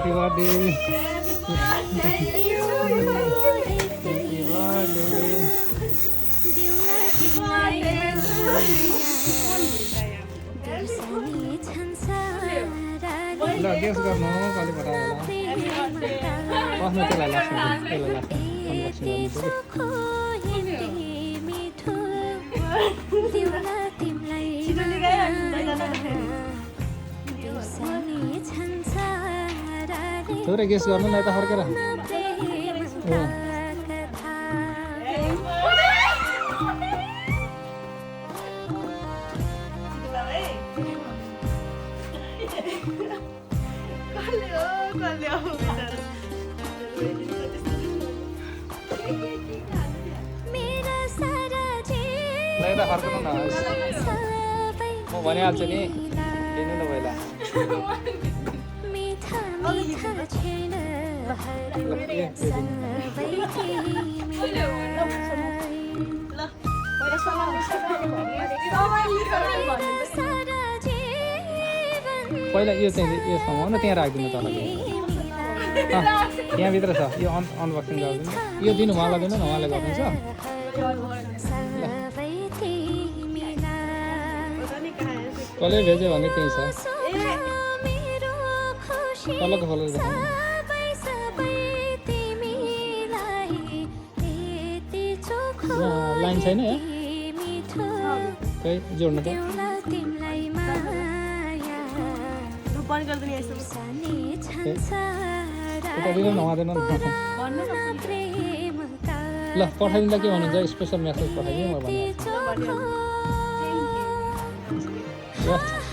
Happy birthday. ल guess गर्नु कहिले पठायो होला बस्नु त्यसलाई लाग्छ त्यसलाई लाग्छ अनबक्सिङ गर्नु थोरै गेस गर्नु न यता फर्केर यता फर्कनु न म भनिहाल्छु नि लिनु न पहिला पहिला यो चाहिँ यो समाउनु न त्यहाँ राखिदिनु तल यहाँभित्र छ यो अनबक्सिङ गरिदिनु यो दिनु उहाँलाई दिनु न उहाँले गर्नुहुन्छ कसले भेज्यो भने त्यही छ तलको खोलेर देखाउनु लाइन छैन खै जोड्नु त उता दिनु न उहाँ दिनु न ल पठाइदिँदा के भन्नुहुन्छ स्पेसल मेसेज पठाइदिनु म भनिहाल्छु